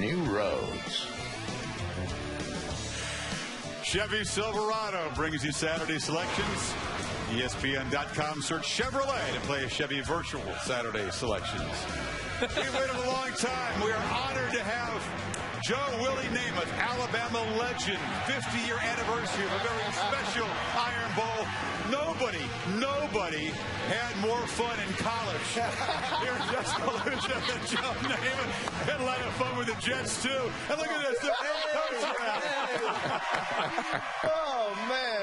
new roads. Chevy Silverado brings you Saturday selections. ESPN.com, search Chevrolet to play a Chevy virtual Saturday selections. We've waited a long time. We are honored to have Joe Willie Namath, Alabama legend, 50-year anniversary of a very special Iron Bowl. Nobody had more fun in college here in Tuscaloosa than Joe Namath. Had a lot of fun with the Jets, too. And look at this. Oh, man.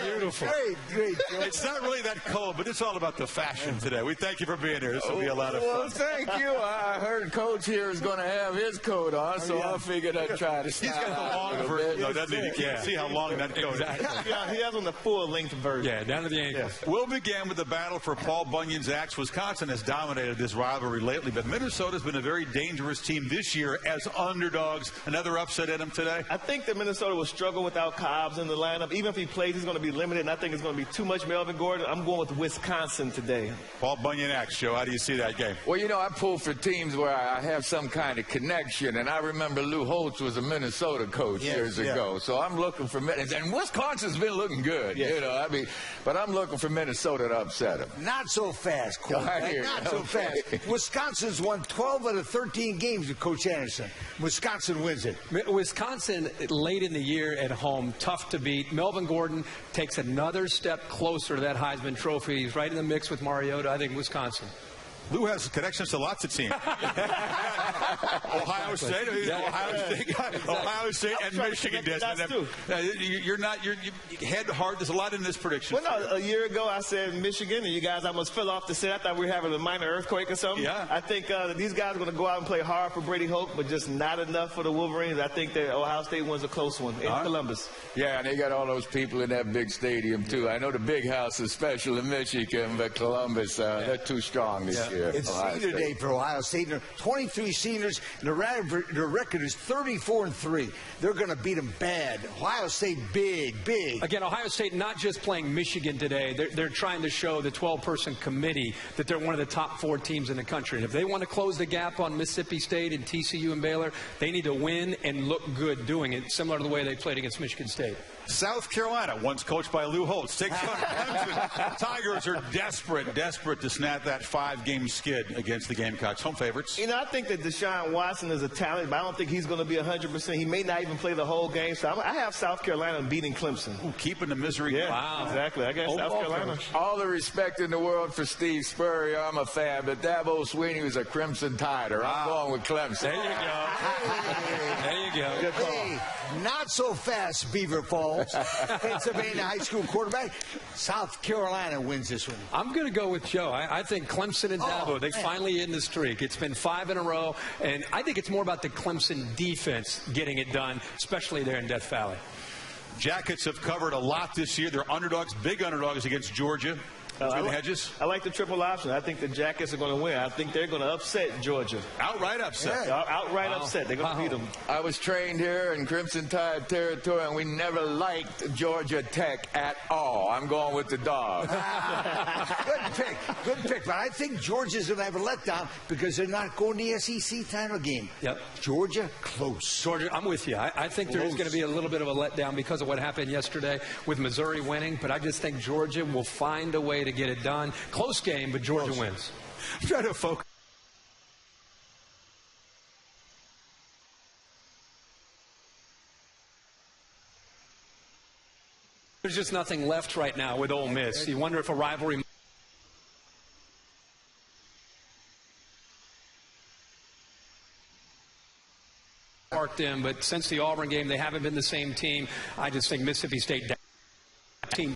Beautiful. Great. It's not really that cold, but it's all about the fashion today. We thank you for being here. This will be a lot of fun. Well, thank you. I heard Coach here is going to have his coat on, so I figured I'd try to He's got the long version. No, doesn't he? You can't see how long that coat is. Yeah, he has on the full-length version. Yeah, down to the ankles. Yeah. We'll begin with the battle for Paul Bunyan's axe. Wisconsin has dominated this rivalry lately, but Minnesota's been a very dangerous team this year as underdogs. Another upset at them today? I think that Minnesota will struggle without Cobbs in the lineup. Even if he plays, he's going to be limited, and I think it's going to be too much Melvin Gordon. I'm going with Wisconsin today. Paul Bunyan axe, Joe. How do you see that game? Well, you know, I pull for teams where I have some kind of connection, and I remember Lou Holtz was a Minnesota coach years ago, so I'm looking for Minnesota. And Wisconsin's been looking good, you know. I mean, but I'm looking for Minnesota to upset them. Not so fast, Coach. Not so fast. Wisconsin's won 12 out of 13 games with Coach Anderson. Wisconsin wins it. Wisconsin, late in the year at home, tough to beat. Melvin Gordon takes another step closer to that Heisman Trophy. He's right in the mix with Mariota. I think Wisconsin. Lou has connections to lots of teams. Ohio State, Ohio State, and Michigan. You're head hard. There's a lot in this prediction. Well, no, a year ago I said Michigan, and you guys almost fell off the set. I thought we were having a minor earthquake or something. Yeah. I think that these guys are going to go out and play hard for Brady Hoke, but just not enough for the Wolverines. I think that Ohio State wins a close one in Columbus. Yeah, and they got all those people in that big stadium, too. I know the Big House is special in Michigan, but Columbus, they're too strong this year. It's senior day for Ohio State. 23 seniors, and the record is 34-3. They're going to beat them bad. Ohio State, big. Again, Ohio State not just playing Michigan today. They're trying to show the 12-person committee that they're one of the top 4 teams in the country. And if they want to close the gap on Mississippi State and TCU and Baylor, they need to win and look good doing it, similar to the way they played against Michigan State. South Carolina, once coached by Lou Holtz, takes on Clemson. Tigers are desperate to snap that 5-game skid against the Gamecocks. Home favorites. You know, I think that Deshaun Watson is a talent, but I don't think he's going to be 100%. He may not even play the whole game. So I have South Carolina beating Clemson. Ooh, keeping the misery. Yeah, wow. Exactly. I guess South Carolina. All the respect in the world for Steve Spurrier. I'm a fan, but Dabo Swinney was a Crimson Tider. I'm going with Clemson. There you go. There you go. Hey, not so fast, Beaver Falls. Pennsylvania high school quarterback. South Carolina wins this one. I'm going to go with Joe. I think Clemson and Dabo, they finally end the streak. It's been 5 in a row, and I think it's more about the Clemson defense getting it done, especially there in Death Valley. Jackets have covered a lot this year. They're underdogs, big underdogs against Georgia. Hedges. I like the triple option. I think the Jackets are going to win. I think they're going to upset Georgia. Outright upset. Yeah. Outright upset. They're going to beat them. I was trained here in Crimson Tide territory, and we never liked Georgia Tech at all. I'm going with the Dogs. Good pick. But I think Georgia's going to have a letdown because they're not going to the SEC title game. Yep. Georgia, close. Georgia, I'm with you. I think there is going to be a little bit of a letdown because of what happened yesterday with Missouri winning, but I just think Georgia will find a way to get it done. Close game, but Georgia wins. Try to focus. There's just nothing left right now with Ole Miss. You wonder if a rivalry marked in, but since the Auburn game, they haven't been the same team. I just think Mississippi State team.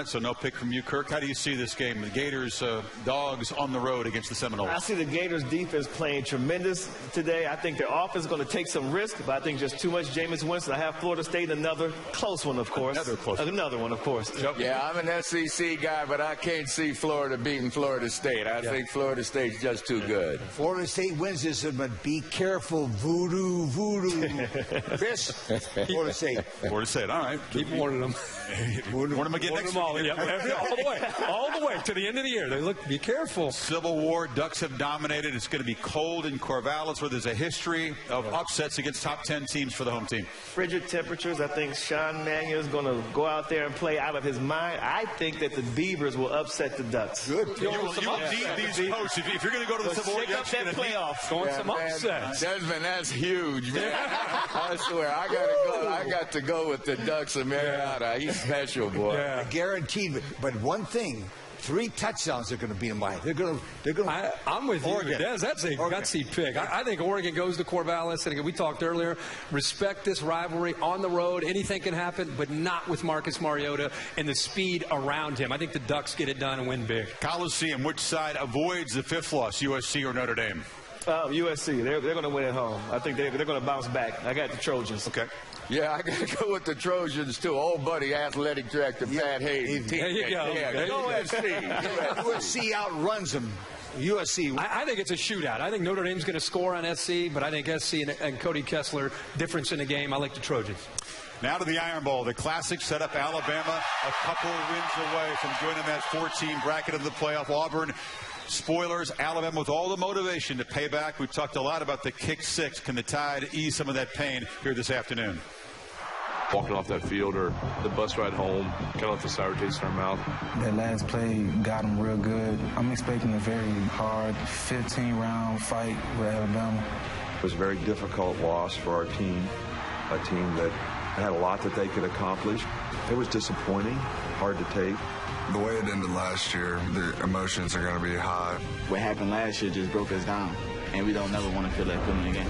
So no pick from you, Kirk. How do you see this game? The Gators, dogs on the road against the Seminoles. I see the Gators defense playing tremendous today. I think their offense is going to take some risk, but I think just too much Jameis Winston. I have Florida State, another close one, of course. Another one, of course. Yep. Yeah, I'm an SEC guy, but I can't see Florida beating Florida State. I think Florida State's just too good. Florida State wins this one, but be careful. Voodoo. Chris, Florida State. Florida State, all right. Keep warning them. Warn them again next week. all the way to the end of the year. They look. Be careful. Civil War. Ducks have dominated. It's going to be cold in Corvallis, where there's a history of upsets against top 10 teams for the home team. Frigid temperatures. I think Sean Mannion is going to go out there and play out of his mind. I think that the Beavers will upset the Ducks. Good. You need these posts. If you're going to go to the Civil War, shake up that playoff. Going some upsets. Desmond, that's huge, man. I swear, I got to go with the Ducks of Marietta. He's special, boy. Yeah. Guaranteed. But one thing. 3 touchdowns are going to beat them by. They're going to. I'm with Oregon. you, Des. That's a gutsy pick. I think Oregon goes to Corvallis. And again, we talked earlier. Respect this rivalry on the road. Anything can happen, but not with Marcus Mariota and the speed around him. I think the Ducks get it done and win big. Coliseum. Which side avoids the 5th loss? USC or Notre Dame? USC. They're going to win at home. I think they're going to bounce back. I got the Trojans. Okay. Yeah, I got to go with the Trojans, too. Old buddy athletic director, Pat Hayden. There you go. Yeah, go USC. USC outruns them. USC. I think it's a shootout. I think Notre Dame's going to score on SC, but I think SC and Cody Kessler, difference in the game. I like the Trojans. Now to the Iron Bowl. The Classic set up Alabama a couple of wins away from joining that 14 bracket of the playoff. Auburn. Spoilers, Alabama with all the motivation to pay back. We've talked a lot about the kick 6. Can the Tide ease some of that pain here this afternoon? Walking off that field or the bus ride home, kind of left a sour taste in our mouth. That last play got them real good. I'm expecting a very hard 15-round fight with Alabama. It was a very difficult loss for our team, a team that had a lot that they could accomplish. It was disappointing, hard to take. The way it ended last year, the emotions are going to be high. What happened last year just broke us down, and we don't never want to feel that feeling again.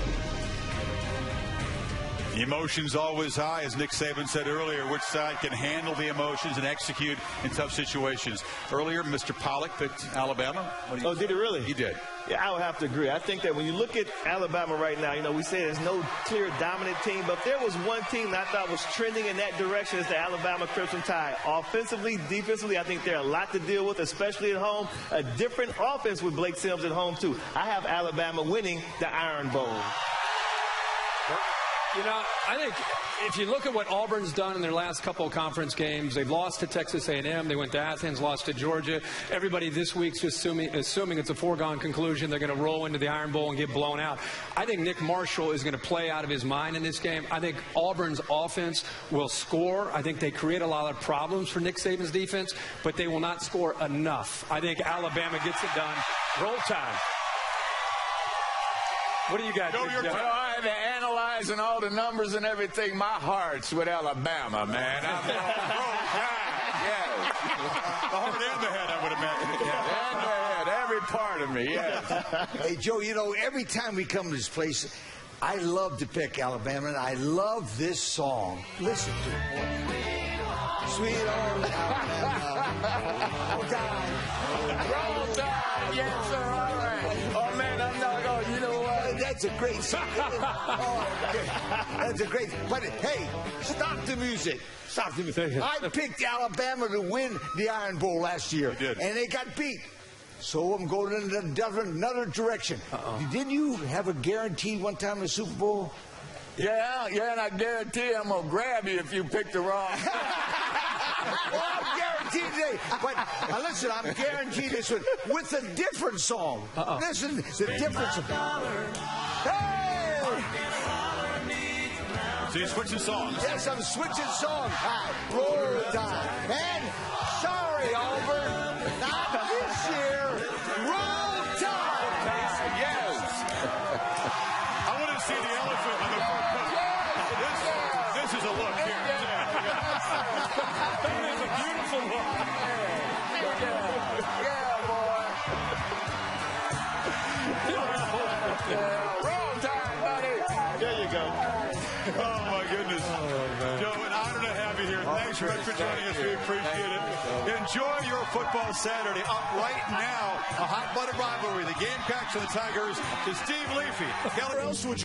The emotions always high, as Nick Saban said earlier. Which side can handle the emotions and execute in tough situations? Earlier, Mr. Pollock picked Alabama. Oh, did he really? He did. Yeah, I would have to agree. I think that when you look at Alabama right now, we say there's no clear dominant team, but if there was one team that I thought was trending in that direction, it's the Alabama Crimson Tide. Offensively, defensively, I think they're a lot to deal with, especially at home. A different offense with Blake Sims at home, too. I have Alabama winning the Iron Bowl. I think if you look at what Auburn's done in their last couple of conference games, they've lost to Texas A&M, they went to Athens, lost to Georgia. Everybody this week's just assuming it's a foregone conclusion, they're going to roll into the Iron Bowl and get blown out. I think Nick Marshall is going to play out of his mind in this game. I think Auburn's offense will score. I think they create a lot of problems for Nick Saban's defense, but they will not score enough. I think Alabama gets it done. Roll time. What do you got? Well, I've been analyzing all the numbers and everything. My heart's with Alabama, man. I'm yes. The heart and the head, I would imagine. And the head, every part of me, yes. Hey, Joe, every time we come to this place, I love to pick Alabama, and I love this song. Listen to it. Sweet old Alabama. Roll Tide. Roll Tide, yes, sir. All right. Oh, man, I'm not going. You know what? That's a great song. That's a great. But hey, stop the music. Stop the music. I picked Alabama to win the Iron Bowl last year, and they got beat. So I'm going in another direction. Didn't you have a guarantee one time in the Super Bowl? Yeah, and I guarantee I'm going to grab you if you pick the wrong. Well, I'm guaranteed today. But listen, I'm guaranteed this one with a different song. Listen, the difference. Hey! So you're switching songs? Yes, I'm switching songs. Roll Tide. And sorry, Auburn, not this year. Roll Tide. Yes. I want to see the elephant on the front cover. This is a look here. That is a beautiful look. Yeah, boy. Roll Tide, buddy. There you go. Oh, my goodness. Joe, an honor to have you here. Thanks very much for joining us. We appreciate it. Enjoy your football Saturday. Up right now, a hot-butted rivalry. The Gamecocks and the Tigers to Steve Leafy. Keller, else would you